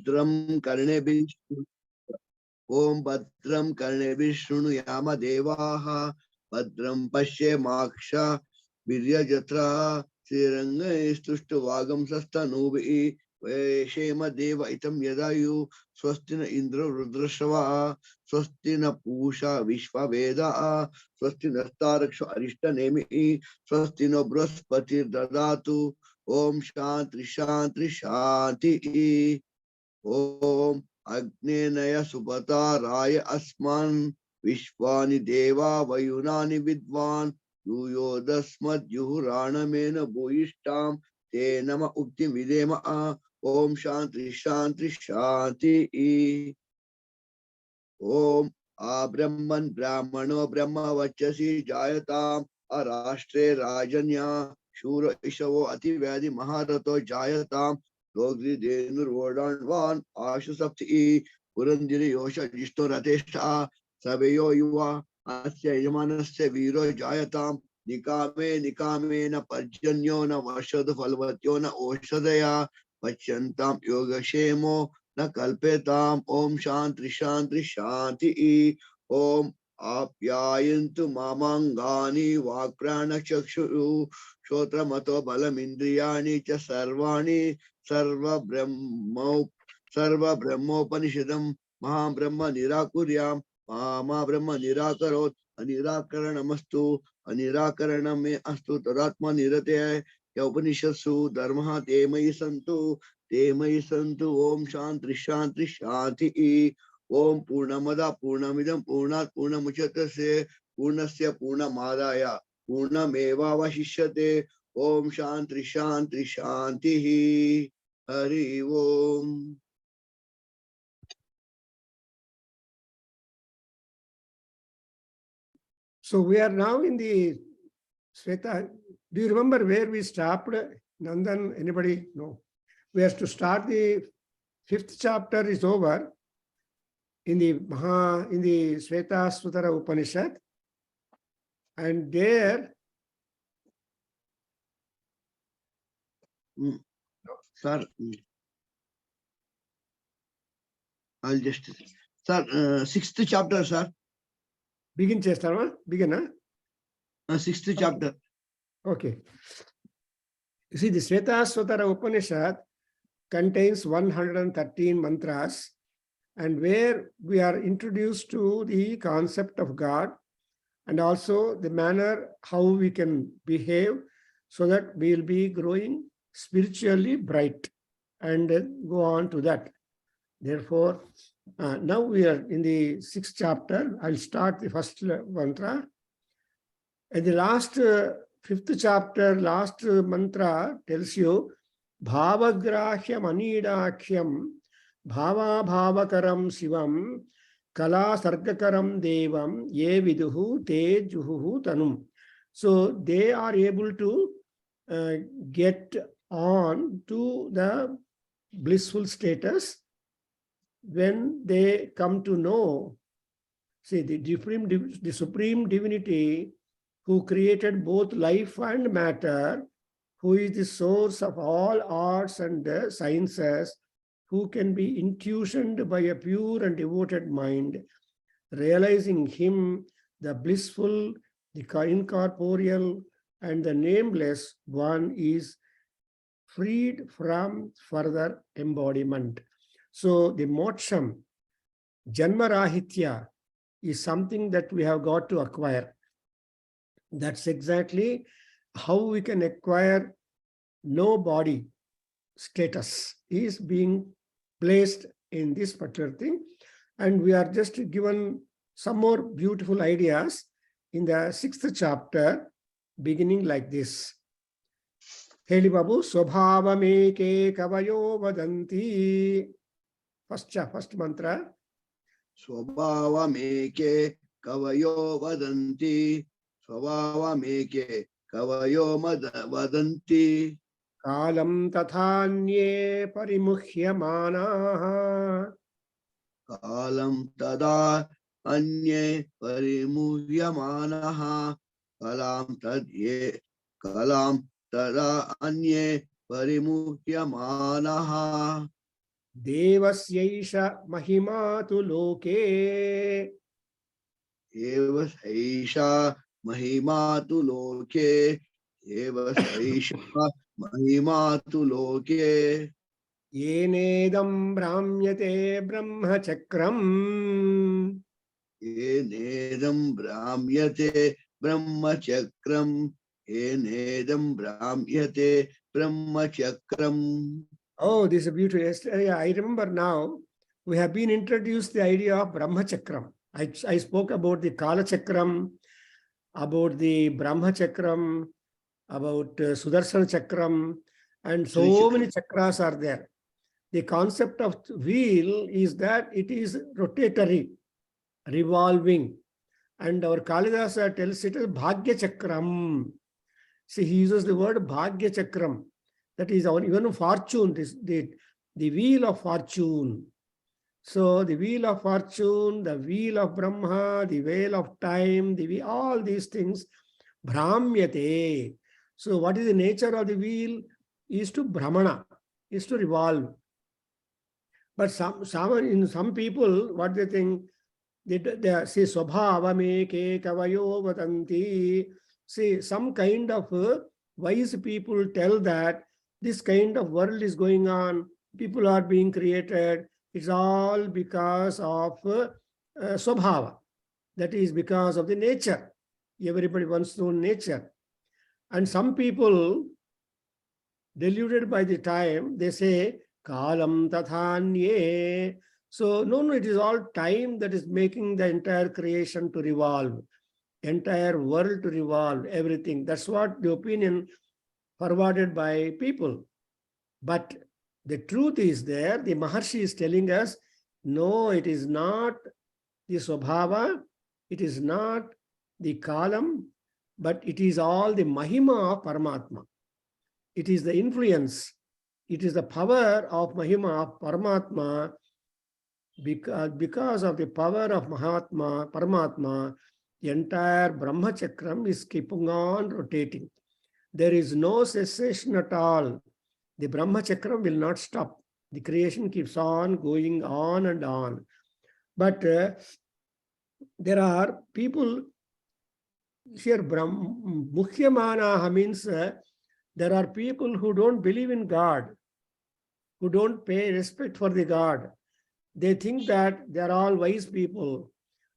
Bhadram Karnebi Om Bhadram Karnebi Shrunuyama Devaha Bhadram Pashe Maksha Virya Jatra Sriranga Istushtu Vagam Sastanubi Shema Deva Itam Yadayu Swastina Indra Rudrashava Swastina Pusha Vishva Veda Swastina Staraksha Arishta Nemi Swastina Brahspati Dadatu Om Shantri Shantri Shanti Om Agnenaya Subhata Raya Asman Vishwani Deva Vayunani Vidvan Yuyo Dasmat Yuhurana Mena Bhuishtam Te Nama Ukti Videma Om Shantri Shantri Shanti Om Abrahman Brahmano Brahma Vachasi Jayatam Arashtre Rajanya Shura Ishavo Ativadi Maharato Jayatam Logri Denur Vodan Van Ashu Sapti Purandiri Yosha Jishto Ratesha Sabeyo Yuva Asya Yamanasya Viro Jayatam Nikame Nikame na Parjanyo na Vashad Falvatyo na Oshadaya Vachantam Yoga Shemo na Kalpetam Om Shantri Shantri Shanti Om Apyayantu Mamangani Vakrana Chakshu Shotra Mato Balamindriyani Cha Sarvani Sarva Brahmopanishadam Maha Brahma Nirakuryam Mama Brahma Nirakarot Anirakaranamastu Anirakaranam me astu Tadatma Nirate Ya Upanishadsu Dharma Te Mai Santu Om Shantri Shantri Shanti Om Purnamada Purnamidam Purnat Purnamuchatase Purnasya Purnamadaya Purnameva Vashishyate Om Shantri Shantri Shanti Hari Om. So we are now in the Sveta. Do you remember where we stopped? Nandan, anybody? No. We have to start the 5th chapter is over in the Svetasvataropanishad, and there Sir, I'll just sir 6th chapter, sir. Begin chestama? Begin, 6th chapter. Okay. You see, the Svetasvataropanishad contains 113 mantras, and where we are introduced to the concept of God and also the manner how we can behave so that we will be growing spiritually bright, and go on to that. Therefore, now we are in the 6th chapter. I'll start the first mantra. And the last 5th chapter, last mantra tells you, Bhavagrahyam Anidakhyam Bhava Bhavakaram Sivam Kala Sargakaram Devam Ye Viduhu Te Juhuhu Tanum. So they are able to get on to the blissful status when they come to know, see, the Supreme Divinity who created both life and matter, who is the source of all arts and sciences, who can be intuitioned by a pure and devoted mind, realizing him, the blissful, the incorporeal, and the nameless one is freed from further embodiment. So the moksham, Janmarahitya, is something that we have got to acquire. That's exactly how we can acquire no body status is being placed in this particular thing. And we are just given some more beautiful ideas in the 6th chapter, beginning like this. Heli Babu, Swabhavameke Kavayo Vadanti. First mantra. Swabhavameke Kavayo Vadanti. Swabhavameke Kavayo Vadanti. Kalam tathanye parimuhyamanaha. Kalam tada anye parimuhyamanaha. Kalam tada anye parimuhyamanaha. Devasyaisha mahima tu loke. Eva Saisha Mahimatu Loke. Eva Saisha Mahimatu Loke. Yenedam brahmyate brahmachakram. Enedam Brahmyate Brahmachakram. Enedam Brahmyate Brahmachakram. Oh, this is a beautiful. Yesterday, I remember now, we have been introduced the idea of Brahmachakram. I spoke about the Kala Chakram, about the Brahma Chakram, about Sudarsana Chakram, and so many chakras are there. The concept of wheel is that it is rotatory, revolving. And our Kalidasa tells it as Bhagya Chakram. See, he uses the word Bhagya Chakram. That is our even fortune, the wheel of fortune. So the wheel of fortune, the wheel of Brahma, the wheel of time, all these things, Brahmyate. So what is the nature of the wheel? Is to Brahmana, is to revolve. But in some people, what they think, they say, Swabhava ke kavayo vatanti. See, some kind of wise people tell that this kind of world is going on, people are being created, it's all because of Swabhava. That is because of the nature. Everybody wants to know nature. And some people, deluded by the time, they say, Kalam tathanye. So, no, it is all time that is making the entire creation to revolve, entire world to revolve, everything. That's what the opinion forwarded by people. But the truth is there, the Maharshi is telling us, no, it is not the Swabhava, it is not the Kalam, but it is all the Mahima of Paramatma. It is the influence, it is the power of Mahima of Paramatma. Because of the power of Paramatma, the entire Brahma Chakram is keeping on rotating. There is no cessation at all. The Brahma Chakram will not stop. The creation keeps on going on and on. But there are people here, Mukhyamanaha means there are people who don't believe in God, who don't pay respect for the God. They think that they are all wise people.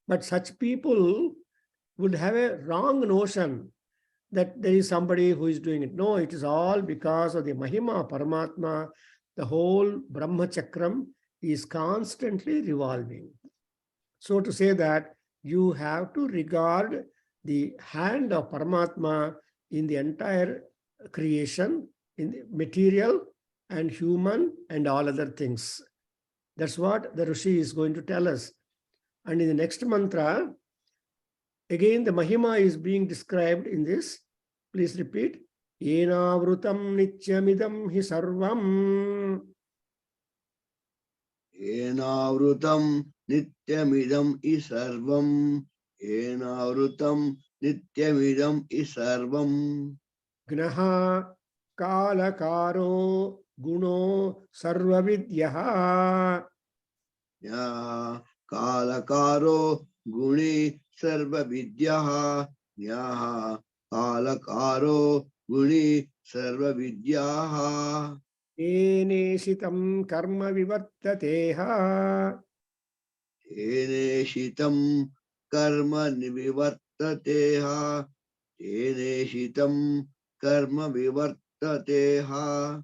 But such people would have a wrong notion that there is somebody who is doing it. No, it is all because of the Mahima Paramatma. The whole Brahma Chakram is constantly revolving. So to say that you have to regard the hand of Paramatma in the entire creation, in the material and human and all other things. That's what the Rishi is going to tell us. And in the next mantra, again the Mahima is being described in this. Please repeat. Yenavrutam nityamidam hi sarvam. Yenavrutam nityamidam isarvam. Yenavrutam nityamidam isarvam. Gnaha kalakaro guno sarvavidyaha. Ya kalakaro guni sarvavidyaha. Ya kalakaro guni sarvavidyaha. Eneshitam karma vivartateha. Eneshitam karma vivartateha. Eneshitam karma vivartateha.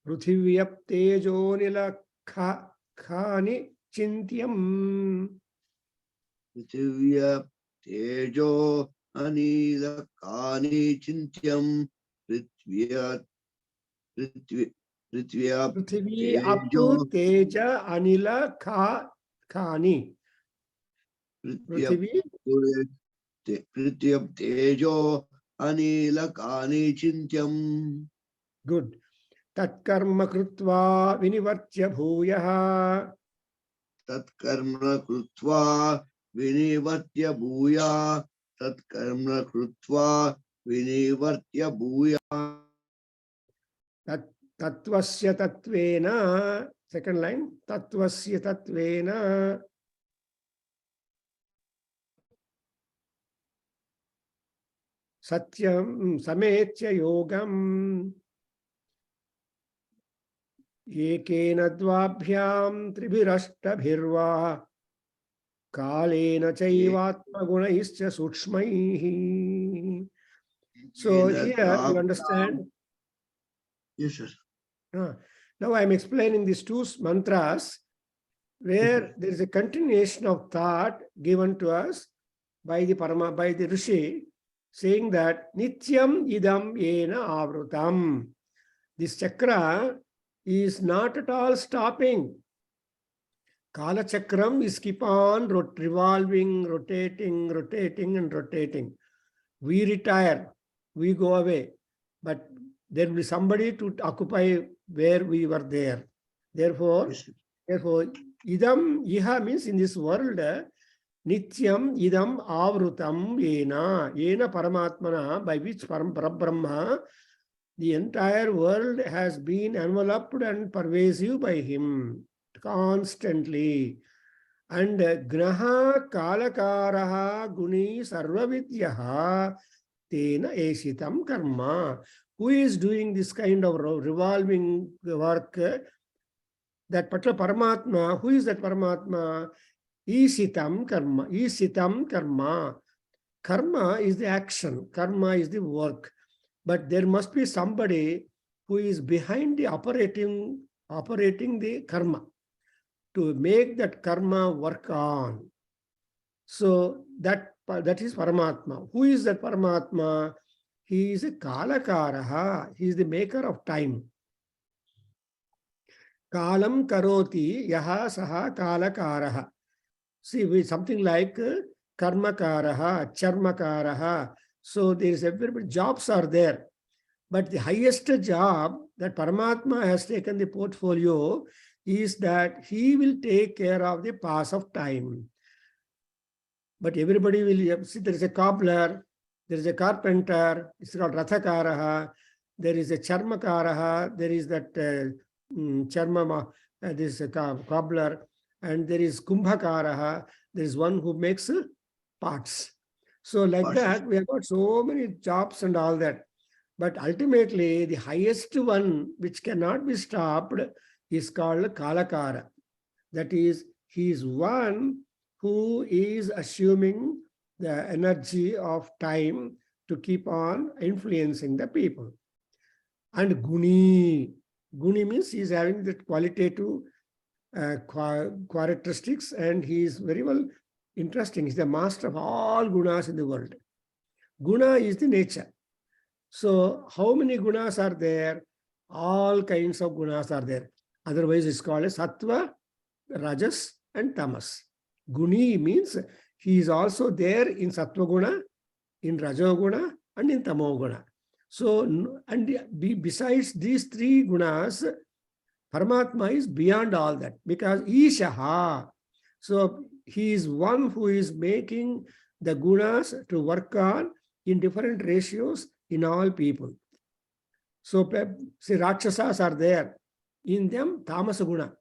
Pruthivyaptejo nilakhani chintyam. Prithivya tejo anila kani chintyam. Prithvya Prithvi up tejo teja anila khani. Prithvi. Prithvya tejo anila kani chintyam. Good. Tat karma krutva vinivartya bhuyaha. Tat karma krutva vinivartya bhuya. Tat karma krutva vinivartya bhuya. Tat Tattvasya tattvena, second line, tattvasya tattvena satyam sametya yogam ekena dvabhyam tribhirashtabhirva kalena chaivatma gunaischa sukshmaihi. So here you understand. Yes, sir. Now I am explaining these two mantras where there is a continuation of thought given to us by the Rishi, saying that Nityam idam yena avrutam. This chakra is not at all stopping. Kala chakram is keep on revolving, rotating, and rotating. We retire, we go away, but there will be somebody to occupy where we were there. Therefore, Yes, sir. idam, iha means in this world, nityam idam avrutam yena paramatmana, by which Parabrahma, the entire world has been enveloped and pervasive by him constantly. And graha kalakaraha guni sarvavidyaha tena esitam karma. Who is doing this kind of revolving work? That particular Paramatma, who is that Paramatma? Isitam karma. Isitam karma. Karma is the action. Karma is the work. But there must be somebody who is behind the operating the karma to make that karma work on. So that is Paramatma. Who is that Paramatma? He is a Kalakaraha. He is the maker of time. Kalam karoti yaha saha kalakaraha. See, something like karmakaraha, charmakaraha. So there is everybody, jobs are there. But the highest job that Paramatma has taken the portfolio is that he will take care of the pass of time. But everybody will see, there is a cobbler, there is a carpenter, it's called Rathakaraha, there is a Charmakaraha, there is that Charmama, this cobbler, and there is Kumbhakaraha, there is one who makes parts. So like that, we have got so many jobs and all that. But ultimately, the highest one, which cannot be stopped, is called Kalakara. That is, he is one who is assuming the energy of time to keep on influencing the people. And Guni. Guni means he is having the qualitative characteristics, and he is very well interesting. He's the master of all gunas in the world. Guna is the nature. So how many gunas are there? All kinds of gunas are there. Otherwise, it's called as Sattva, Rajas, and Tamas. Guni means he is also there in Sattva Guna, in Rajo Guna, and in Tamo Guna. So, and besides these three gunas, Paramatma is beyond all that, because Ishaha. So he is one who is making the gunas to work on in different ratios in all people. So see, Rakshasas are there. In them, Tamasa Guna.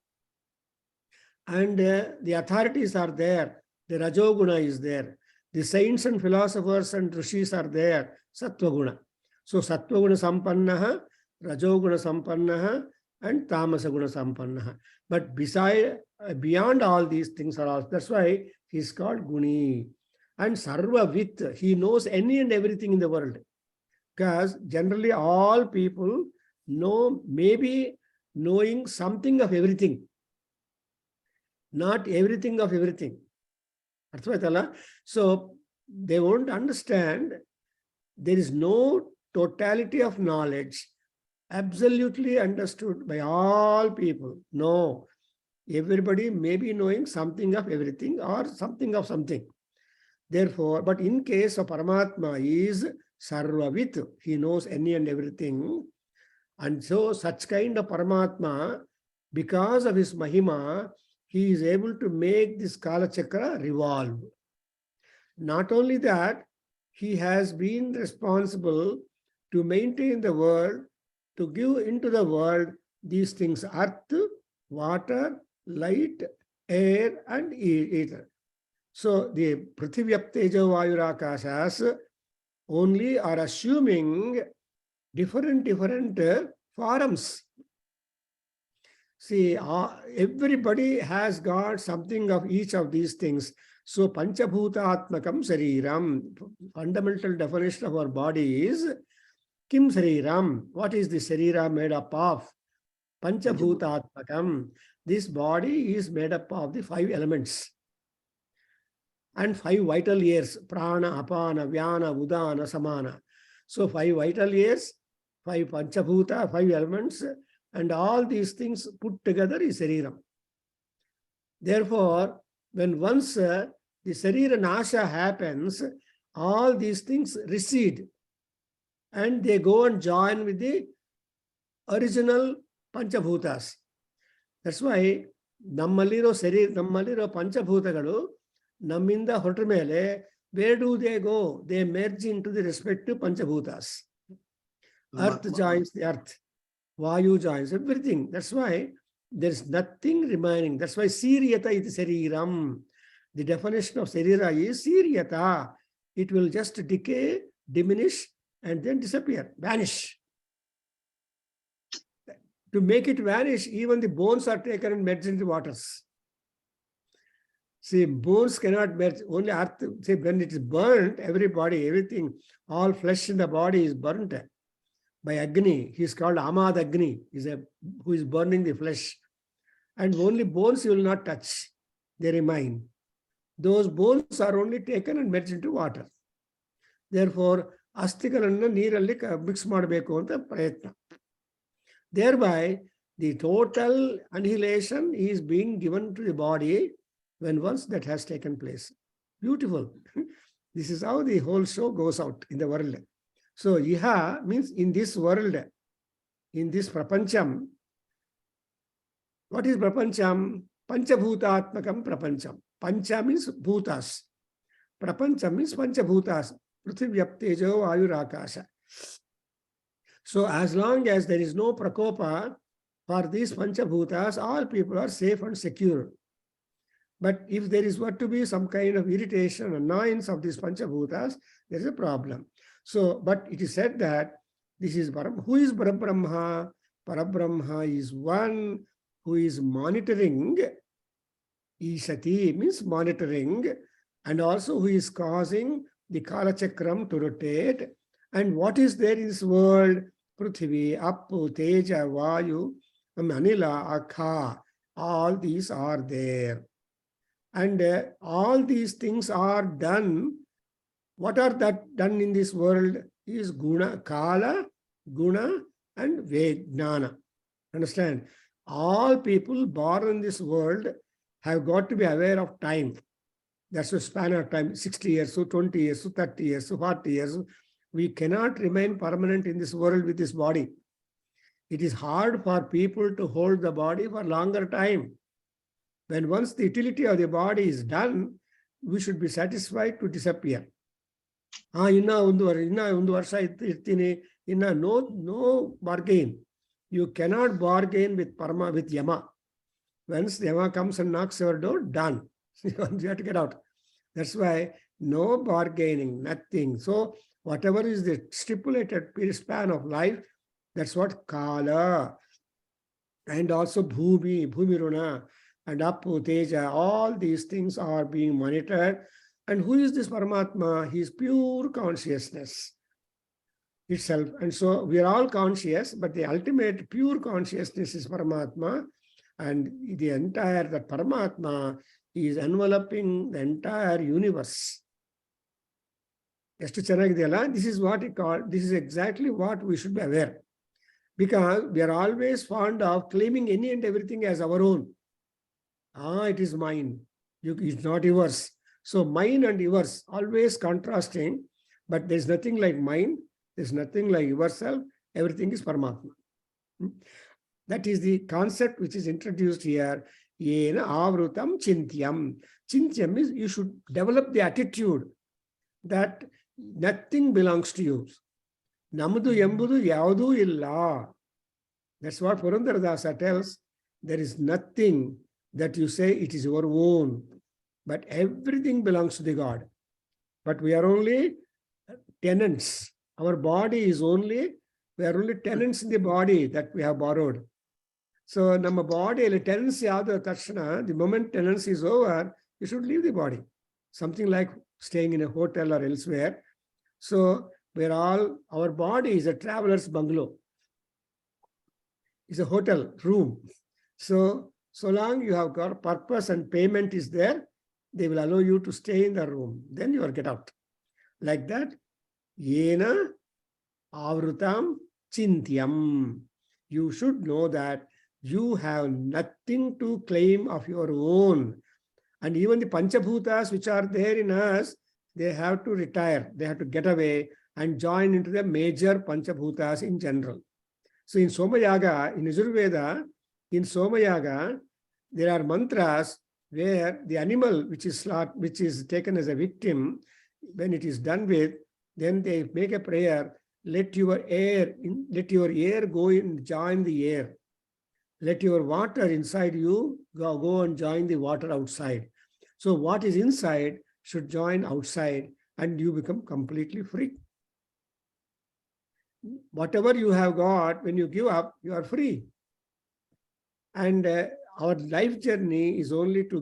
And the authorities are there. The Rajoguna is there. The saints and philosophers and rishis are there. Sattva Guna. So Sattva Guna Sampannaha, Rajoguna Sampannaha, and Tamasa Guna Sampannaha. But beyond all these things are all. That's why he's called Guni. And Sarvavit, he knows any and everything in the world. Because generally all people know, maybe knowing something of everything. Not everything of everything. So they won't understand. There is no totality of knowledge absolutely understood by all people. No. Everybody may be knowing something of everything or something of something. Therefore, but in case of Paramatma, he is Sarvavit. He knows any and everything. And so such kind of Paramatma, because of his Mahima, he is able to make this Kala Chakra revolve. Not only that, he has been responsible to maintain the world to give into the world these things: earth, water, light, air, and ether. So the Prithivya Tejo Vayurakashas only are assuming different forms. See, everybody has got something of each of these things. So Panchabhutatmakam Sariram, fundamental definition of our body is Kim Sariram. What is the Sarira made up of? Panchabhutatmakam. This body is made up of the 5 elements and 5 vital years: Prana, Apana, Vyana, Udana, Samana. So 5 vital years, 5 Panchabhuta, 5 elements, and all these things put together is Sariram. Therefore, when once the Sarira Nasha happens, all these things recede and they go and join with the original Panchabhutas. That's why Nammalliro Panchabhutagalu, Namminda ಹೊರಟ ಮೇಲೆ, where do they go? They merge into the respective Panchabhutas. Earth joins the earth. Vayu joins everything. That's why there is nothing remaining. That's why Siryata is Sariram. The definition of Sarira is Siryata. It will just decay, diminish, and then disappear, vanish. To make it vanish, even the bones are taken and merged into waters. See, bones cannot merge, only earth. See, when it is burnt, everybody, everything, all flesh in the body is burnt by Agni. He is called Amad Agni, who is burning the flesh. And only bones you will not touch. They remain. Those bones are only taken and merged into water. Therefore, astigalanna neeralli mix ಮಾಡಬೇಕು ಅಂತ ಪ್ರಯತ್ನ. Thereby, the total annihilation is being given to the body when once that has taken place. Beautiful. This is how the whole show goes out in the world. So, Iha means in this world, in this Prapancham. What is Prapancham? Panchabhutatmakam Prapancham. Pancha means bhutas. Prapancham means Panchabhutas. Prithivya Tejo Vayurakasha. So, as long as there is no prakopa for these Panchabhutas, all people are safe and secure. But if there is what to be some kind of irritation, annoyance of these Panchabhutas, there is a problem. So, but it is said that this is who is Parabrahma? Parabrahma is one who is monitoring. Ishati means monitoring, and also who is causing the Kala Chakram to rotate. And what is there in this world? Prithvi, Apu, Teja, Vayu, Manila, Akha. All these are there. And all these things are done. What are that done in this world is Guna, Kala, Guna, and Vejnana. Understand? All people born in this world have got to be aware of time. That's a span of time, 60 years, so 20 years, so 30 years, so 40 years. We cannot remain permanent in this world with this body. It is hard for people to hold the body for longer time. When once the utility of the body is done, we should be satisfied to disappear. No bargain. You cannot bargain with Parma, with Yama. Once Yama comes and knocks your door, done. You have to get out. That's why no bargaining, nothing. So whatever is the stipulated period span of life, that's what Kala. And also Bhumi, Bhumiruna, and Apu, Teja, all these things are being monitored. And who is this Paramatma? He is pure consciousness itself. And so we are all conscious, but the ultimate pure consciousness is Paramatma. And the entire, that Paramatma is enveloping the entire universe. This is what it called, this is exactly what we should be aware. Because we are always fond of claiming any and everything as our own. It is mine. It's not yours. So mine and yours, always contrasting, but there's nothing like mine, there's nothing like yourself, everything is Paramatma. That is the concept which is introduced here. Yena avrutam chintyam. Chintyam is you should develop the attitude that nothing belongs to you. Namadu yambudu yaudu illa. That's what Purandaradasa tells. There is nothing that you say it is your own, but everything belongs to the God. But we are only tenants. Our body is only, we are only tenants in the body that we have borrowed. So, nama body, tenancy the Tashana, the moment tenancy is over, you should leave the body. Something like staying in a hotel or elsewhere. So, we're all, our body is a traveler's bungalow. It's a hotel room. So long you have got purpose and payment is there, they will allow you to stay in the room. Then you will get out. Like that, yena avrutam chintyam. You should know that you have nothing to claim of your own. And even the Panchabhutas which are there in us, they have to retire. They have to get away and join into the major Panchabhutas in general. So in Somayaga, in Yajurveda, in Somayaga, there are mantras where the animal which is taken as a victim, when it is done with, then they make a prayer, let your air go and join the air. Let your water inside you go and join the water outside. So what is inside should join outside and you become completely free. Whatever you have got, when you give up, you are free. And our life journey is only to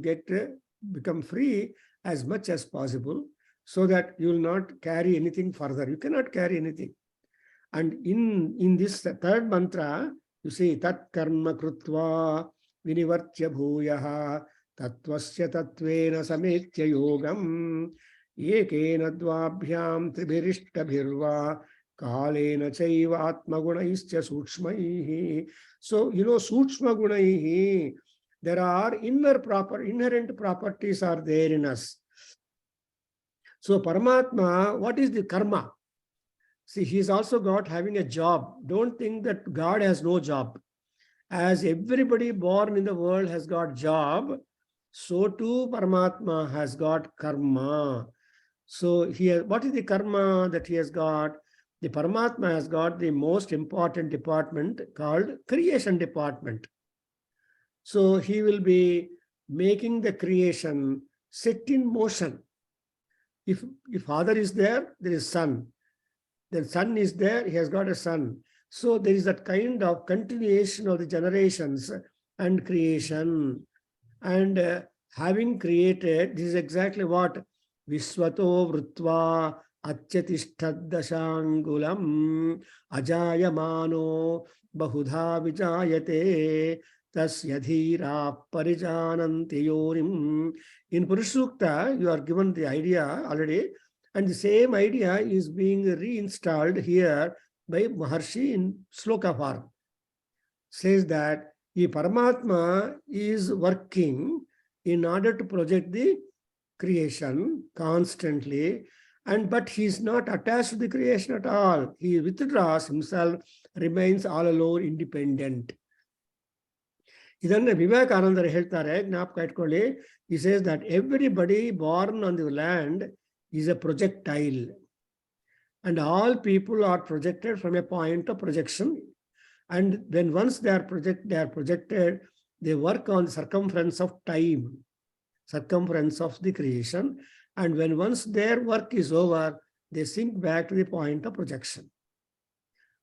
become free as much as possible so that you will not carry anything further. You cannot carry anything. And in this third mantra, you say, Tat karma krutva vinivartya bhuyaha tattvasya tattvena sametya yogam ekena dvabhyam tribhirishtabhirva kalena chaiva atmagunaischa sukshmaihi. So, sukshma gunaihi, there are inherent properties are there in us. So, Paramatma, what is the karma? See, he is also God having a job. Don't think that God has no job. As everybody born in the world has got job, so too Paramatma has got karma. So, what is the karma that he has got? The Paramatma has got the most important department called creation department. So he will be making the creation set in motion. If Father is there, there is Son. Then Son is there, he has got a son. So there is that kind of continuation of the generations and creation. And having created, this is exactly what Visvato Vrutva Atyatishthadashangulam Ajayamano Bahudha Vijayate Tasyadhira Parijananti Yorim. In Purusukta, you are given the idea already, and the same idea is being reinstalled here by Maharshi in Sloka form. Says that the Paramatma is working in order to project the creation constantly, but he is not attached to the creation at all. He withdraws himself, remains all alone, independent. ಇದನ್ನು ವಿವೇಕಾನಂದರು ಹೇಳ್ತಾರೆ, ಜ್ಞಾಪಕ ಇಟ್ಕೊಳ್ಳಿ. He says that everybody born on the land is a projectile, and all people are projected from a point of projection. And when once they are projected, they work on the circumference of time, circumference of the creation. And when once their work is over, they sink back to the point of projection.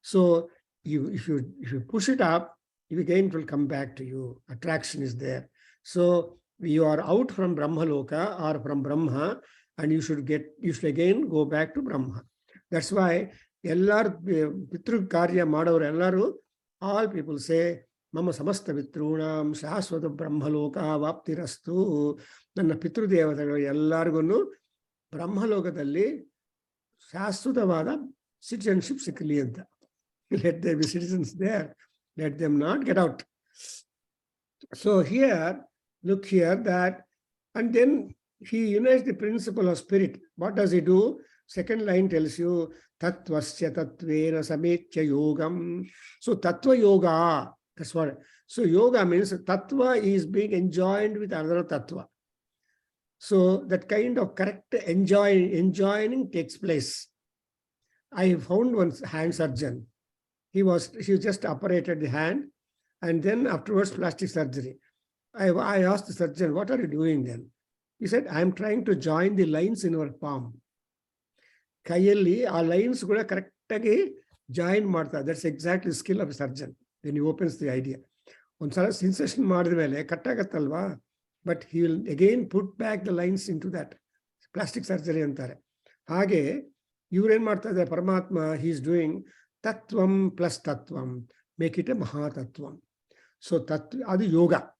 So if you push it up, again it will come back to you. Attraction is there. So you are out from Brahmaloka or from Brahma, and you should again go back to Brahma. That's why Pitru Karya Madavar ellaru, all people say, Mama Samasta Vitrunam Shaswata Brahmaloka Vaptirastu. Nanna Pitru Devataru ellargunu Brahmalokadalli Shaswatavada citizenship sikli anta. Let there be citizens there. Let them not get out. So here, look here that, and then he unites the principle of spirit. What does he do? Second line tells you, Tattvasya tattvena sametya yogam. So tattva yoga, that's what. So yoga means tattva is being enjoined with another tattva. So that kind of correct enjoining takes place. I found one hand surgeon. he just operated the hand, and then afterwards plastic surgery. I asked the surgeon, what are you doing then? He said, I am trying to join the lines in our palm. Kayalli, our lines kuda correct agi join marta. That's exactly the skill of a surgeon. Then he opens the idea. Onsala sensation madivele kattagatalva, but he will again put back the lines into that. Plastic surgery antare. Hage, Yuren Martha, the Paramatma, he is doing Tattvam plus Tattvam, make it a Mahatattvam. So Adi yoga.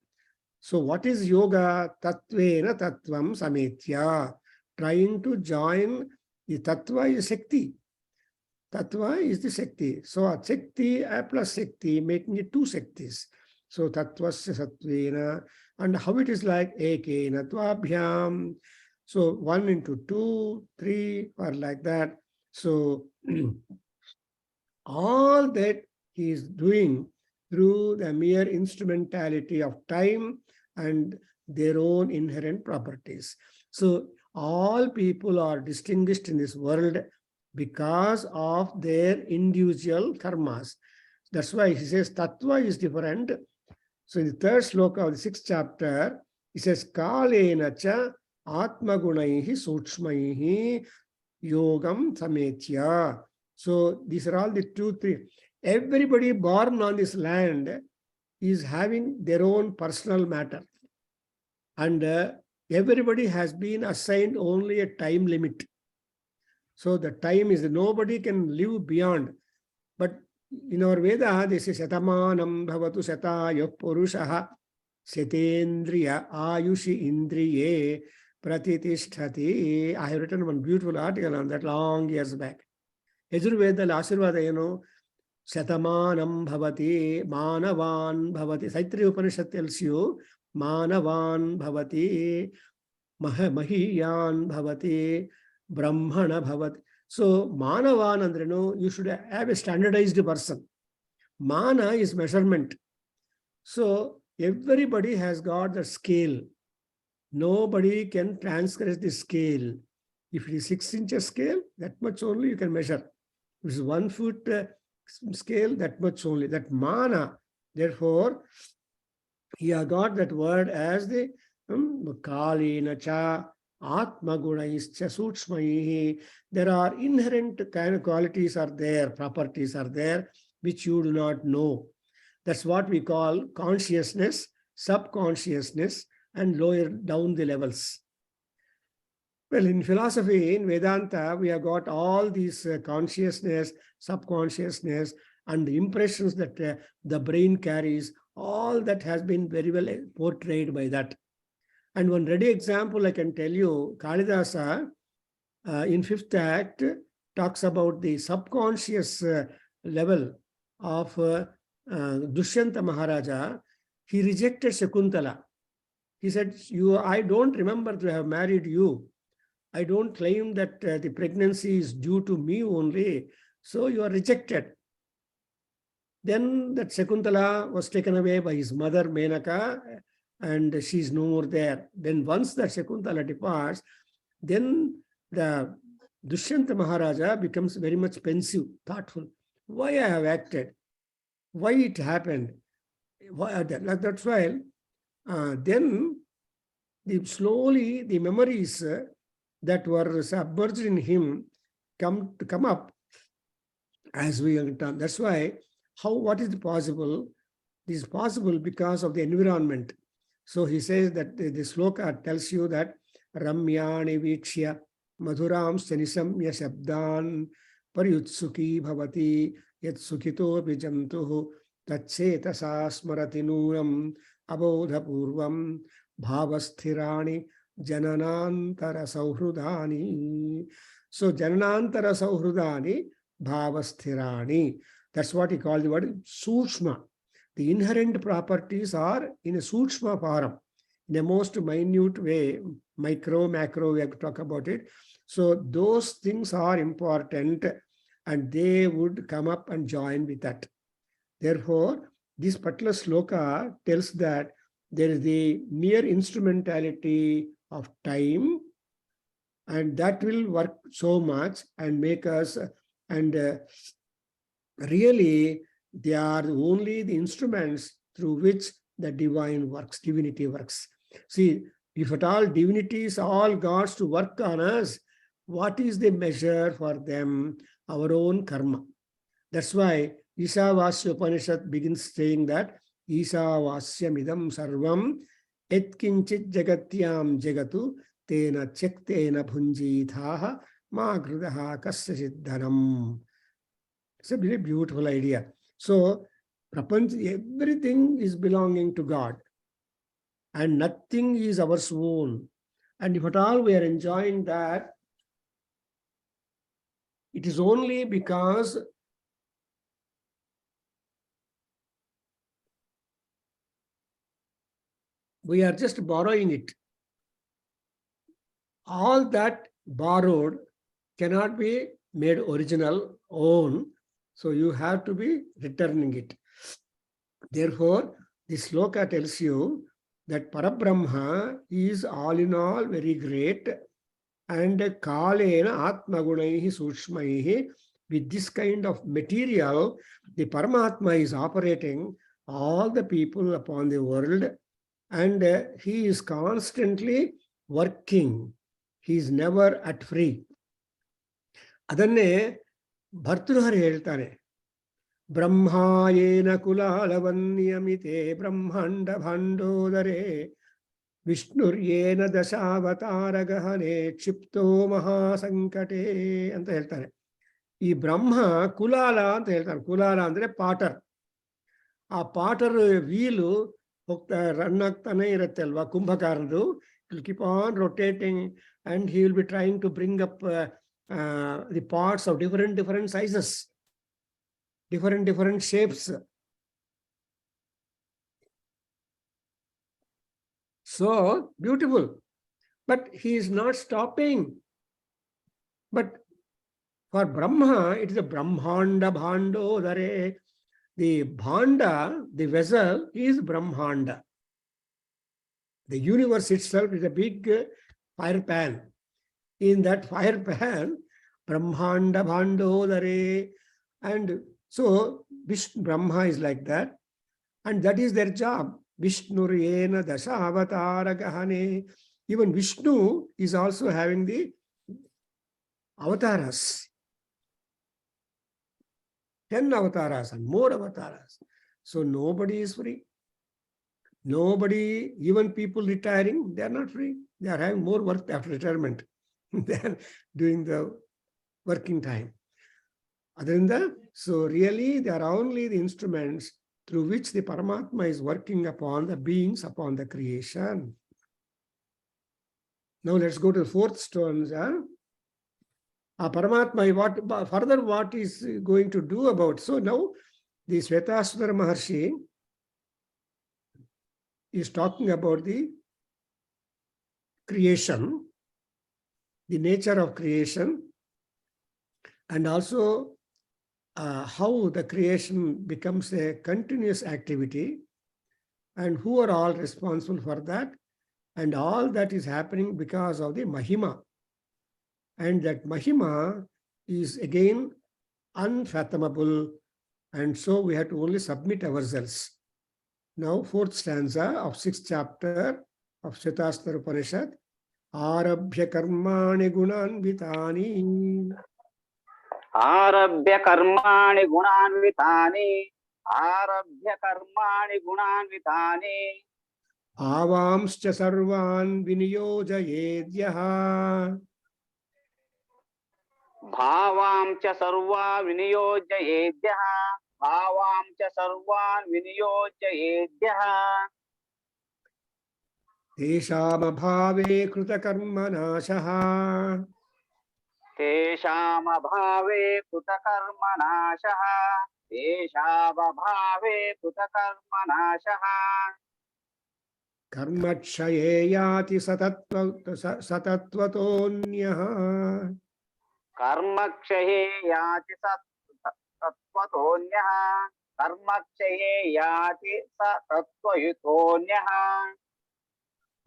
So what is yoga? Tattvena Tattvam Sametya. Trying to join the Tattva is Shakti. Tattva is the Shakti. So Shakti plus Shakti, making it two Shaktis. So Tattvasya Sattvena. And how it is like Ekena Tvabhyam. So 1 into 2, 3, or like that. So all that he is doing through the mere instrumentality of time and their own inherent properties. So all people are distinguished in this world because of their individual karmas. That's why he says Tattva is different. So in the third sloka of the 6th chapter, he says Kalena cha Atma Gunaihi Sukshmaihi Yogam Sametya. So these are all the 2, 3. Everybody born on this land is having their own personal matter. And everybody has been assigned only a time limit. So the time is, nobody can live beyond. But in our Veda, they say Satamanam Bhavatu Sataya Purushaha Setendriya Ayushi Indriye Pratitishthati. I have written one beautiful article on that long years back. Yajurveda Asirvada, Satamanam Bhavati, Manavan Bhavati. Saitri Upanishad tells you, Manavan Bhavati, Mahiyan Bhavati, Brahmana Bhavati. So, Manavan Andreno, you should have a standardized person. Mana is measurement. So, everybody has got the scale. Nobody can transgress the scale. If it is 6 inches scale, that much only you can measure. If it is 1 foot scale, that much only. That mana. Therefore, he has got that word as the Kalina cha Atma Gunaischa Sukshmaihi. There are inherent kind of qualities are there, properties are there, which you do not know. That's what we call consciousness, subconsciousness, and lower down the levels. Well, in philosophy, in Vedanta, we have got all these consciousness, subconsciousness, and the impressions that the brain carries. All that has been very well portrayed by that. And one ready example I can tell you, Kalidasa, in 5th Act, talks about the subconscious level of Dushyanta Maharaja. He rejected Shakuntala. He said, I don't remember to have married you. I don't claim that the pregnancy is due to me only. So you are rejected. Then that Shakuntala was taken away by his mother Menaka, and she is no more there. Then once that Shakuntala departs, then the Dushyanta Maharaja becomes very much pensive, thoughtful. Why I have acted? Why it happened? Why, that's why then slowly the memories that were submerged in him come up as we have done. That's why what is possible? This is possible because of the environment. So he says that the sloka tells you that Ramyani Vikshya Madhuram Stenisamya Shabdan Paryutsuki Bhavati Yat Sukito Vijantuhu Tatchetasa Smarati Nuram Abodha Purvam Bhavasthirani Jananantara Sauhrudani. So Jananantara Sauhrudani Bhavasthirani. That's what he called the word Sushma. The inherent properties are in a Sushma form, in a most minute way, micro, macro, we have to talk about it. So those things are important and they would come up and join with that. Therefore, this particular sloka tells that there is the mere instrumentality of time, and that will work so much and make us, and really They are only the instruments through which the divine works, divinity works. See, if at all divinity is all gods to work on us, what is the measure for them? Our own karma. That's why Ishavasya Upanishad begins saying that Ishavasyam idam sarvam etkinchit jagatyam jagatu tena chektena bhunjithaha ma grudaha kasya siddhanam. It's a very beautiful idea. So, everything is belonging to God and nothing is our own. And if at all we are enjoying that, it is only because we are just borrowing it. All that borrowed cannot be made original, own. So you have to be returning it. Therefore, this sloka tells you that Parabrahma is all in all very great, and Kalena Atmagunaihi Sushmaihi, with this kind of material, the Paramatma is operating all the people upon the world, and he is constantly working. He is never at free. ಅದನ್ನೇ ಭರ್ತೃಹರಿ ಹೇಳ್ತಾನೆ, ಬ್ರಹ್ಮಾಯೇನ ಕುಲಾಲವನ್ನಿಯಮಿತೆ ಬ್ರಹ್ಮಾಂಡ ಭಾಂಡೋದರೇ ವಿಷ್ಣುರ್ಯೇನ ದಶಾವತಾರ ಗಹನೆ ಕ್ಷಿಪ್ತೋ ಮಹಾಸಂಕಟೇ ಅಂತ ಹೇಳ್ತಾರೆ. ಈ ಬ್ರಹ್ಮ ಕುಲಾಲ ಅಂತ ಹೇಳ್ತಾರೆ. ಕುಲಾಲ ಅಂದ್ರೆ Potter. ಆ ಪಾಟರ್ ವೀಲು ಹೋಗ್ತಾ ರನ್ ಆಗ್ತಾನೆ ಇರುತ್ತೆ ಅಲ್ವಾ, ಕುಂಭಕಾರದು. He'll keep on rotating and he will be trying to bring up the parts of different sizes, different shapes. So beautiful, but he is not stopping. But for Brahma, it is a Brahmanda Bhandodare. The Bhanda, the vessel, is Brahmanda. The universe itself is a big fire pan. In that fire pan, Brahmanda Bhandodare. And so Vishnu Brahma is like that. And that is their job. Vishnurena Dasha Avatara Gahane. Even Vishnu is also having the avatars. 10 avatars and more avatars. So nobody is free. Nobody, even people retiring, they are not free. They are having more work after retirement than during the working time. Adrinda, so really they are only the instruments through which the Paramatma is working upon the beings, upon the creation. Now let's go to the fourth stanza. Paramatma, what is going to do about? So now the Svetasvatara Maharshi is talking about the creation, the nature of creation, and also how the creation becomes a continuous activity, and who are all responsible for that, and all that is happening because of the Mahima. And that Mahima is again unfathomable, and so we have to only submit ourselves. Now, fourth stanza of 6th chapter of Svetasvataropanishad. Arabhya karmani gunanvitani. Arabhya karmani gunanvitani. Arabhya karmani gunanvitani. Avamscha sarvan viniyojayedyaha. Bhavam cha sarva viniyojayedyaha. Bhavam cha sarvan viniyojayedyaha. Tesham abhave krutakarmanashaha. Tesham abhave krutakarmanashaha. Tesham abhave krutakarmanashaha. Karmakshaye yati satatvatonyaha. Karmakshaye yati satatvatonyaha. Karmakshaye yati satatvatonyaha.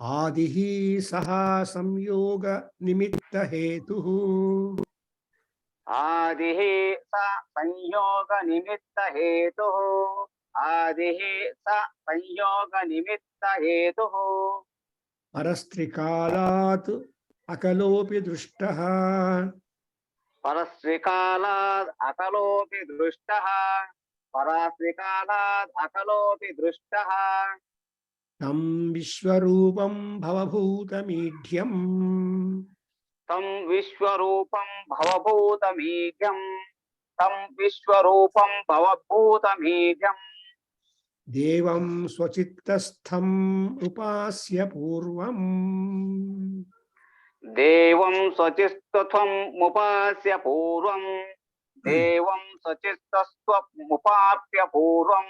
Adihi saha samyoga nimitta hetuhu. Adihi sa sanyoga nimitta hetuhu. Adihi sa sanyoga nimitta hetuhu. Parastrikalat akalopi drushtaha. Parasrikalat akalopi drushtaha. Parasrikalat akalopi drushtaha. Tam Vishwarupam Bhavabhutamidhyam. Tam Vishwarupam Bhavabhutamidhyam. Tam Vishwarupam Bhavabhutamidhyam. Devam Swachittastham Upasya Purvam. Devam Sachistatham Mupasya Purvam. Devam Sachistastvam Mupapya Purvam.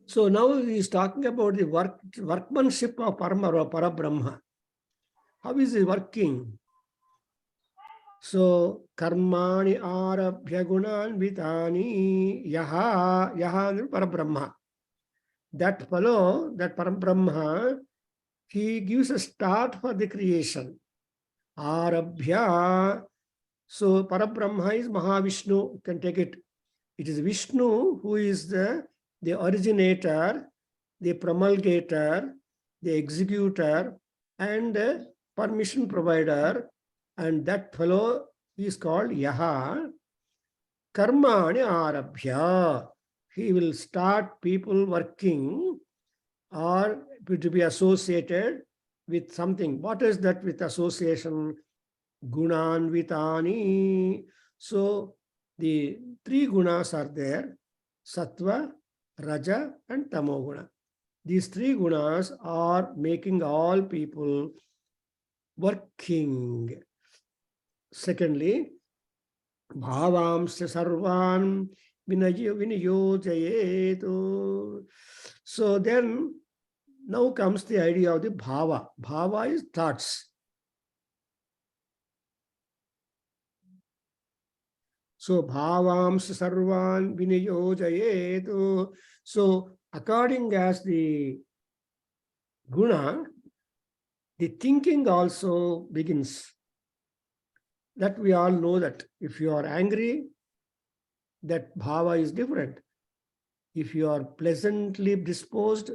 So now he is talking about the workmanship of Parabrahma. How is he working? So karmani arabhya gunan vitani yaha Parabrahma. That fellow, that Parabrahma, he gives a start for the creation. Arabhya. So Parabrahma is Mahavishnu. You can take it. It is Vishnu who is the originator, the promulgator, the executor, and the permission provider. And that fellow is called Yaha. Karmani Arabhya. He will start people working or to be associated with something. What is that with association? Gunanvitani. So the three gunas are there: Sattva, Raja, and Tamoguna. These three gunas are making all people working. Secondly, Bhavamsya Sarvan Viniyojayetu. So then, now comes the idea of the Bhava. Bhava is thoughts. So Bhavamsya Sarvan Viniyojayetu. So according as the guna, the thinking also begins. That we all know that if you are angry, that bhava is different. If you are pleasantly disposed,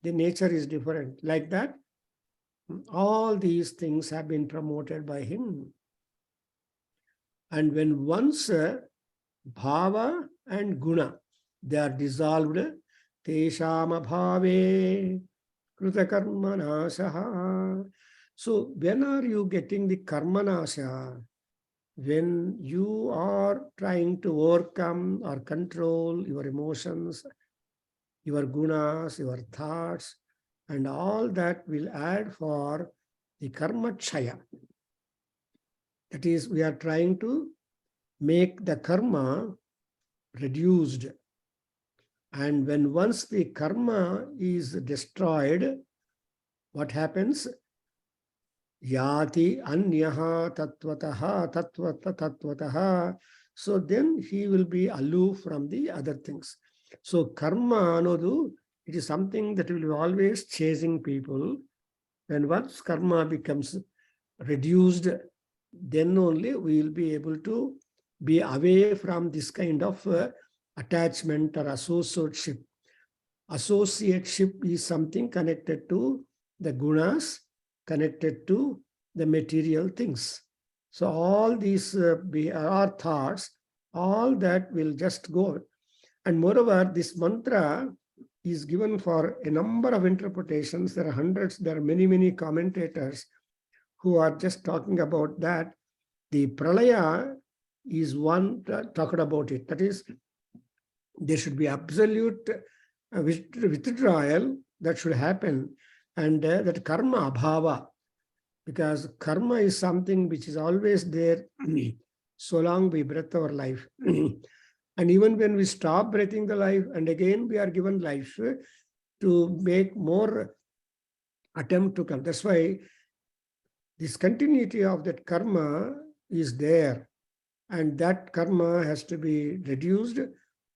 the nature is different. Like that, all these things have been promoted by him. And when once bhava and guna, they are dissolved, tesham abhave krutakarmanasha. So when are you getting the karmanasha? When you are trying to overcome or control your emotions, your gunas, your thoughts, and all that will add for the karma chaya. That is, we are trying to make the karma reduced. And when once the karma is destroyed, what happens? Yati anyaha tatvataha tatvataha. So then he will be aloof from the other things. So karma anodu, it is something that will be always chasing people. And once karma becomes reduced, then only we will be able to be away from this kind of attachment or associateship. Associateship is something connected to the gunas, connected to the material things. So all these are thoughts, all that will just go. And moreover, this mantra is given for a number of interpretations. There are hundreds, there are many, many commentators who are just talking about that. The pralaya is one talked about it. That is, there should be absolute withdrawal that should happen. And that karma abhava, because karma is something which is always there so long we breathe our life. And even when we stop breathing the life, and again we are given life to make more attempt to come. That's why this continuity of that karma is there. And that karma has to be reduced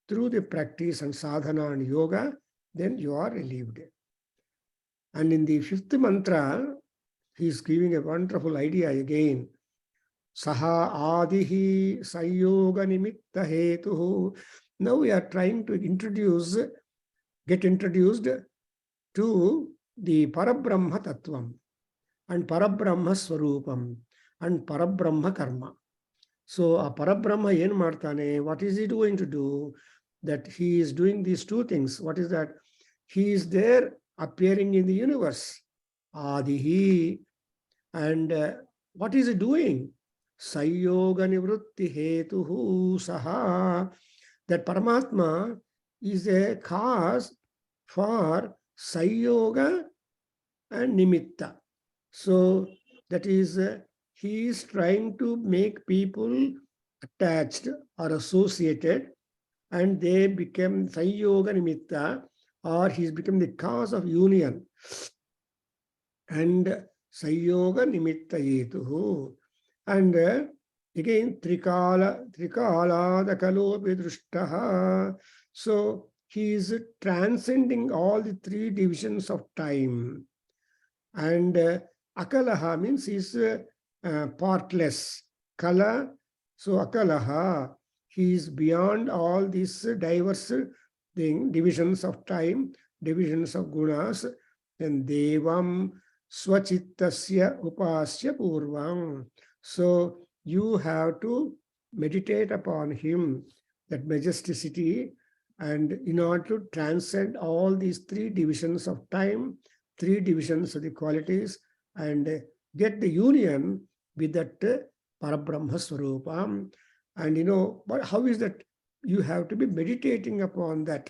through the practice and sadhana and yoga, then you are relieved. And in the fifth mantra, he is giving a wonderful idea again. Saha Adihi Sayoga Nimitta Hetuhu. Now we are trying to get introduced to the Parabrahma Tattvam and Parabrahma Swarupam and Parabrahma Karma. So a Parabrahma yen martane, what is he going to do? That he is doing these two things. What is that? He is there appearing in the universe. Adihi. And what is he doing? Sayoga nivrutti hetuhu saha. That Paramatma is a cause for Sayoga and Nimitta. So that is, he is trying to make people attached or associated, and they become Sayoga Nimitta, or he's become the cause of union. And Sayoga Nimitta Yetuhu. And again, Trikala Dakalopi Drishtaha. So he is transcending all the three divisions of time. And Akalaha means he's partless. Kala, so Akalaha, he is beyond all these diverse divisions of time, divisions of gunas. Then Devam Swachittasya Upasya Purvam. So you have to meditate upon him, that majesticity, and in order to transcend all these three divisions of time, three divisions of the qualities, and get the union with that Parabrahma Swarupam. And but how is that? You have to be meditating upon that.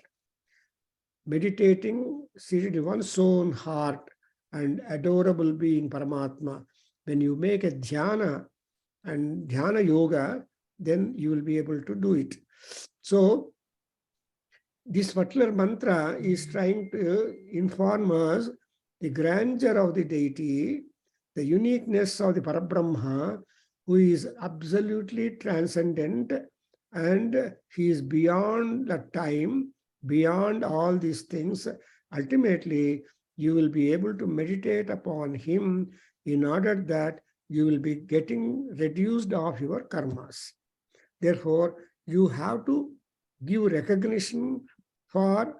Meditating, seated in one's own heart and adorable being Paramatma. When you make a dhyana and dhyana yoga, then you will be able to do it. So this particular mantra is trying to inform us the grandeur of the deity, the uniqueness of the Parabrahma, who is absolutely transcendent, and he is beyond the time, beyond all these things. Ultimately, you will be able to meditate upon him in order that you will be getting reduced of your karmas. Therefore, you have to give recognition for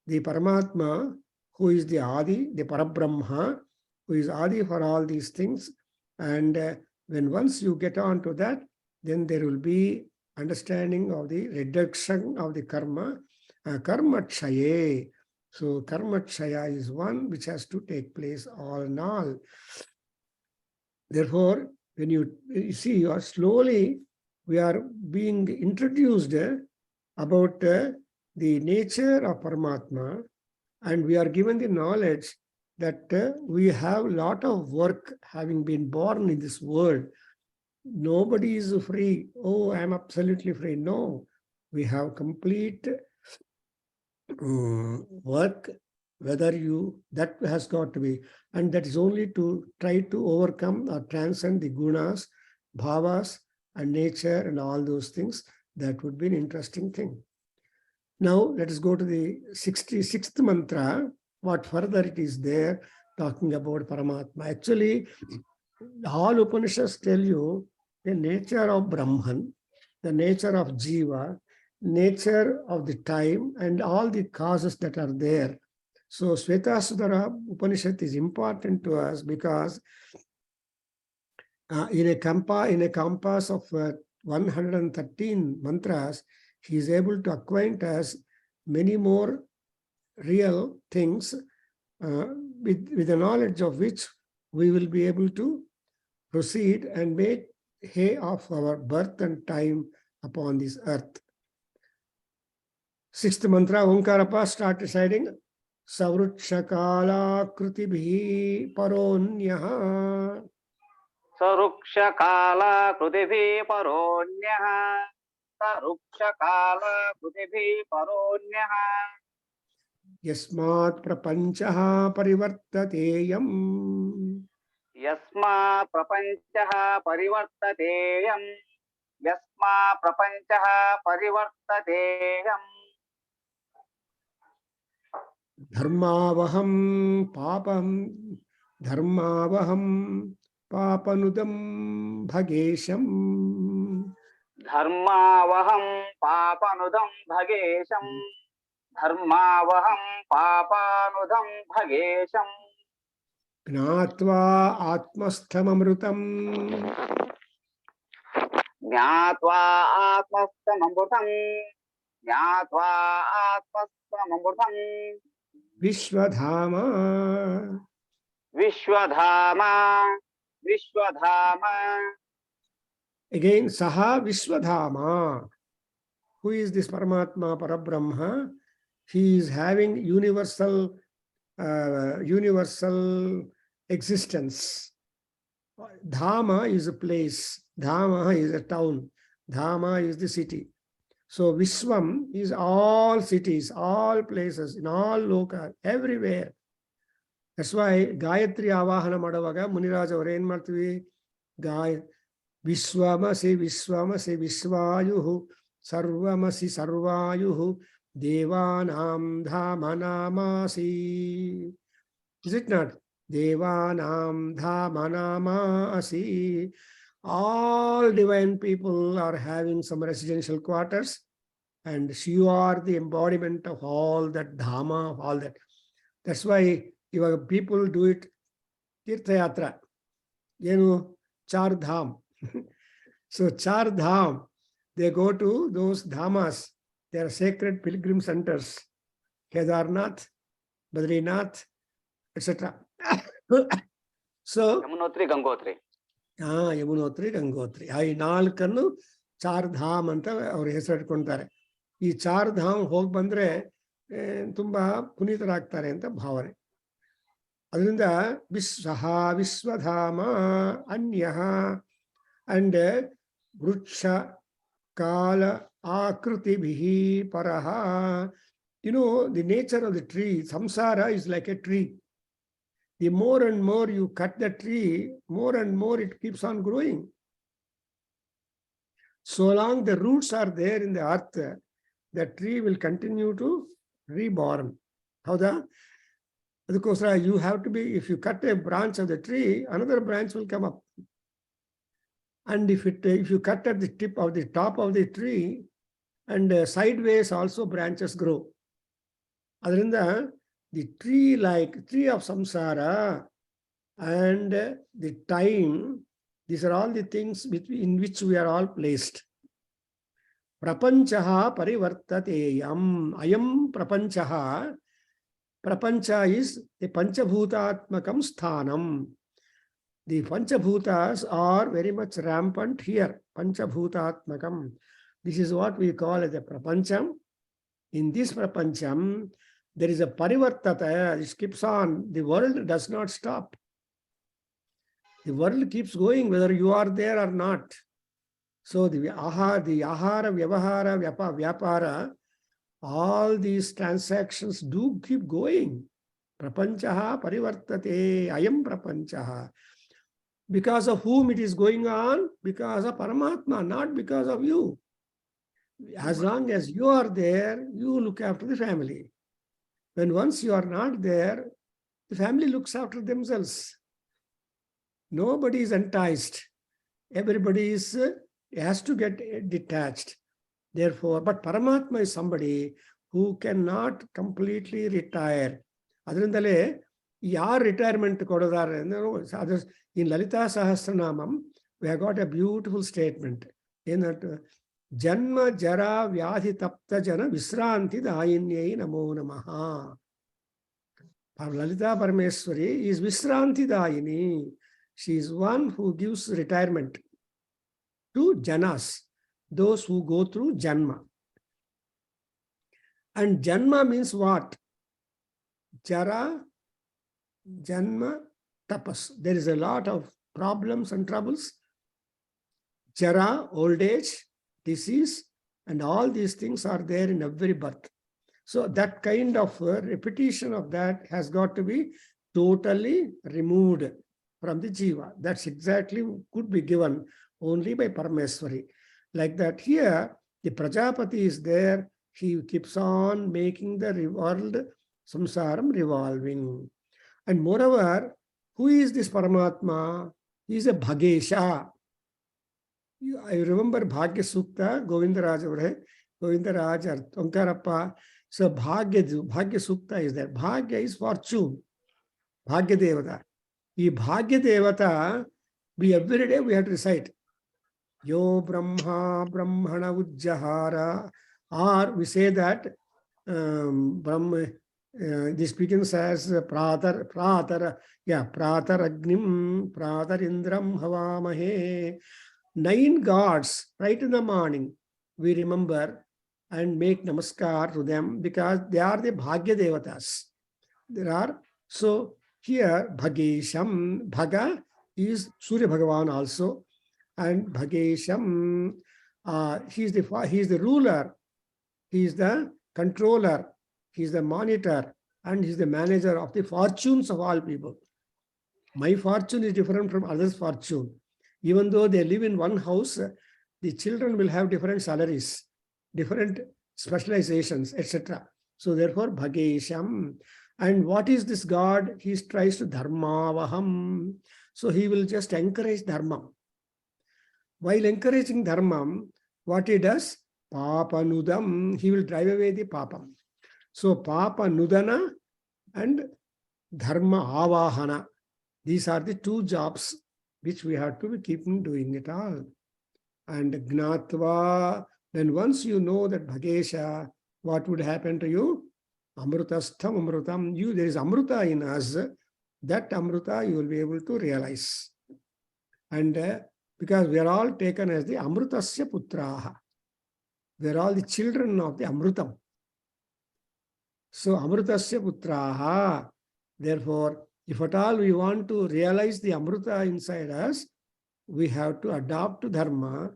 the Paramatma, who is the Adi, the Parabrahma, who is Adi for all these things. And when once you get on to that, then there will be understanding of the reduction of the karma, karma chaye. So karma chaya is one which has to take place all in all. Therefore, when you see, you are slowly, we are being introduced about the nature of Paramatma, and we are given the knowledge that we have a lot of work having been born in this world. Nobody is free. Oh, I am absolutely free. No, we have complete work, whether that has got to be, and that is only to try to overcome or transcend the gunas, bhavas, and nature and all those things. That would be an interesting thing. Now, let us go to the 66th mantra. What further it is there, talking about Paramatma. Actually, all Upanishads tell you the nature of Brahman, the nature of Jiva, nature of the time, and all the causes that are there. So, Svetasvataropanishad is important to us because in a compass of 113 mantras, he is able to acquaint us many more real things with the knowledge of which we will be able to proceed and make hay of our birth and time upon this earth. Sixth mantra, Omkarapa, start reciting. Savrutshakala krutibhi paronyaha. Sarukshakala krutibhi paronyah. Sarukshakala krutibhi paronyah. Yasmat prapanchaha parivartateyam. Yasma prapanchaha parivartateyam. Yasma prapanchaha parivartateyam. Dharmavaham papam. Dharmavaham papanudam bhagesham. Dharmavaham papanudam bhagesham. Dharmavaham papanudam bhagesham. Gnatva atmasthamamrutam. Jnatva atmastamamrutam. Jnatva atmastamamrutam. Vishwadhama. Vishwadhama. Vishwadhama. Again, Saha Vishwadhama. Who is this Paramatma, Parabrahma? He is having universal existence. Dhama is a place. Dhama is a town. Dhama is the city. So Vishwam is all cities, all places, in all loka, everywhere. That's why Gayatri Avahana Madavaga, Muniraj Orain Martvi, Vishwamasi Vishwayuhu, Sarvamasi Sarvayuhu, Devanam Dhamanamasi. Is it not? Devanam Dhamanamasi. All divine people are having some residential quarters, and you are the embodiment of all that Dhamma, of all that. That's why your people do it Tirtha Yatra. You know, Char Dham. So Char Dham, they go to those Dhamas. They are sacred pilgrim centers. Kedarnath, Badrinath, etc. So Yamunotri, Gangotri. Yamunotri Gangotri ಈ ನಾಲ್ಕನ್ನು ಚಾರ್ ಧಾಮ್ ಅಂತ ಅವ್ರು ಹೆಸರಿಟ್ಕೊಂತಾರೆ. ಈ ಚಾರ್ ಧಾಮ್ ಹೋಗಿ ಬಂದ್ರೆ ತುಂಬಾ ಪುನೀತರಾಗ್ತಾರೆ ಅಂತ ಭಾವನೆ. ಅದರಿಂದ ವಿಶ್ವಧಾಮ ಅನ್ಯಃ ಅಂಡ್ ವೃಕ್ಷ ಕಾಲ ಆಕೃತಿಭಿಃ ಪರಃ. You know, the nature of the tree, samsara is like a tree. The more and more you cut the tree, more and more it keeps on growing. So long the roots are there in the earth, the tree will continue to reborn. Howda? Because you have to be, if you cut a branch of the tree, another branch will come up. And if you cut at the tip of the top of the tree, and sideways also branches grow. Adrinda, the tree of samsara and the time, these are all the things in which we are all placed. Prapanchaha parivartateyam. Ayam prapanchaha. Prapancha is the panchabhutatmakam sthanam. The panchabhutas are very much rampant here. Panchabhutatmakam. This is what we call as a prapancham. In this prapancham, there is a parivartata, it keeps on. The world does not stop. The world keeps going whether you are there or not. So the ahara, vyavahara, vyapara, all these transactions do keep going. Prapanchaha parivartate, ayam prapanchaha. Because of whom it is going on? Because of Paramatma, not because of you. As long as you are there, you look after the family. When once you are not there, the family looks after themselves. Nobody is enticed. Everybody has to get detached. Therefore, but Paramatma is somebody who cannot completely retire. Adrindale, yaar retirement kodadare. In Lalita Sahasranamam, we have got a beautiful statement. In that, Janma Jara Vyadhi Tapta Jana Visranti Dayinyai Namo Namaha. Lalita Parameswari is Visranti Dayini. She is one who gives retirement to Janas, those who go through Janma. And Janma means what? Jara, Janma, Tapas. There is a lot of problems and troubles. Jara, old age, disease, and all these things are there in every birth. So that kind of repetition of that has got to be totally removed from the jiva. That's exactly could be given only by Parameswari. Like that here, the Prajapati is there. He keeps on making the world samsaram revolving. And moreover, who is this Paramatma? He is a Bhagesha. I remember Bhagya Sukta, Govindaraj over Govindaraj or Tonkarappa. So Bhagya Sukta is there. Bhagya is fortune. Bhagya Devata. This Bhagya Devata, every day we have to recite. Yo Brahma Brahmana Ujjahara. Or we say that Brahma, this begins as Pratar Agnim, Pratar Indram Havamahe. 9 gods, right in the morning, we remember and make namaskar to them because they are the Bhagya Devatas. There are, so here Bhagesham, Bhaga is Surya Bhagavan also, and Bhagesham, he is the ruler, he is the controller, he is the monitor, and he is the manager of the fortunes of all people. My fortune is different from others' fortune. Even though they live in one house, the children will have different salaries, different specializations, etc. So therefore, Bhagesham. And what is this God? He tries to dharmavaham. So he will just encourage dharma. While encouraging dharma, what he does? Papa nudam. He will drive away the papam. So papa nudana and dharma avahana. These are the 2 jobs which we have to keep doing it all. And gnatva, then once you know that Bhagesha, what would happen to you? Amrutastham amrutam. There is amruta in us. That amruta you will be able to realize. And because we are all taken as the amrutasya putraha. We are all the children of the amrutam. So amrutasya putraha. Therefore, if at all we want to realize the amruta inside us, we have to adopt to dharma.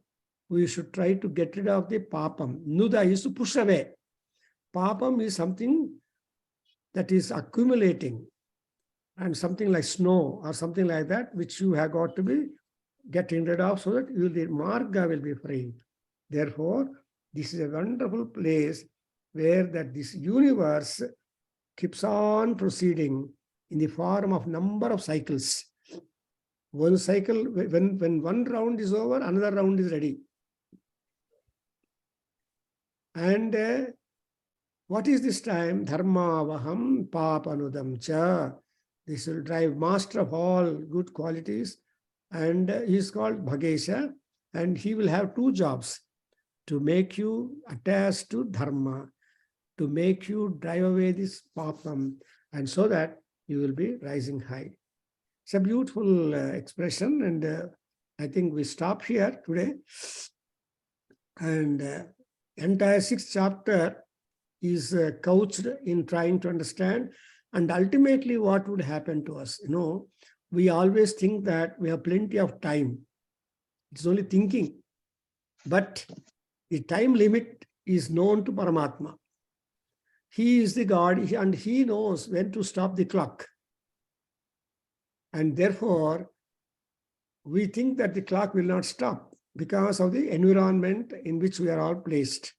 We should try to get rid of the papam. Nuda is to push away. Papam is something that is accumulating and something like snow or something like that, which you have got to be getting rid of so that the marga will be free. Therefore, this is a wonderful place where that this universe keeps on proceeding in the form of number of cycles. One cycle, when one round is over, another round is ready. And what is this time? Dharmavaham papanudam cha. This will drive master of all good qualities. And he is called Bhagesha. And he will have 2 jobs. To make you attached to dharma. To make you drive away this papam. And so that you will be rising high. It's a beautiful expression, and I think we stop here today. And entire 6th chapter is couched in trying to understand, and ultimately what would happen to us. We always think that we have plenty of time. It's only thinking. But the time limit is known to Paramatma. He is the God, and he knows when to stop the clock. And therefore, we think that the clock will not stop because of the environment in which we are all placed.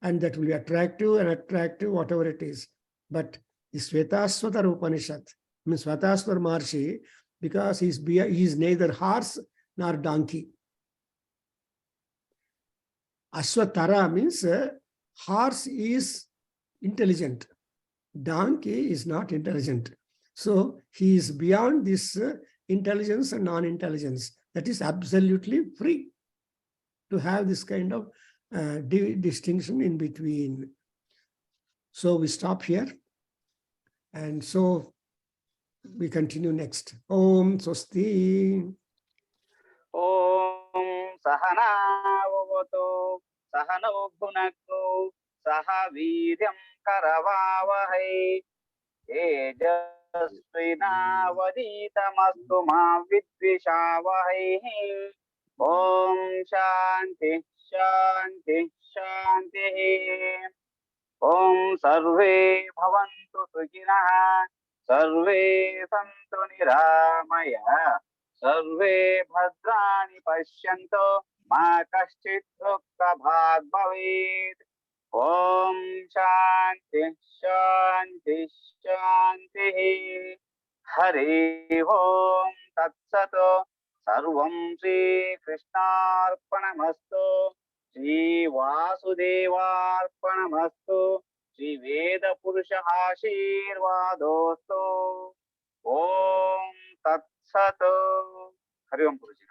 And that will be attractive, whatever it is. But the Svetasvataropanishad, means Svetasvatara Maharshi, because he is neither horse nor donkey. Asvatara means horse is intelligent. Donkey is not intelligent. So he is beyond this intelligence and non-intelligence. That is absolutely free to have this kind of distinction in between. So we stop here. And so we continue next. Om Swasti. Om Sahana Vavatu Sahano Bhunaktu Saha Vidyam Karavavahai Tejasvinavaditamastu ma vidvishavahai. Om Shanti Shanti Shanti. Om Sarve Bhavantu Sukhinah Sarve Santu Niramaya Sarve Bhadrani Pashyanto Ma Kaschit Dukha Bhag Bhavet. Om Shanti Shanti Shanti. Hari Om Tat Sat. Sarvam Shri Krishnarpanamastu. Shri Vasudevarpanamastu. Shri Veda Purusha Ashirvadostu. Om Tat Sat. Hari Om Guruji.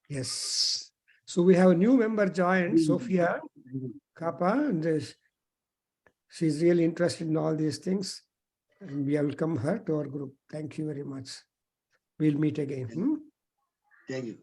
Yes. So we have a new member joined, Sophia Kappa, and she's really interested in all these things. And we welcome her to our group. Thank you very much. We'll meet again. Thank you.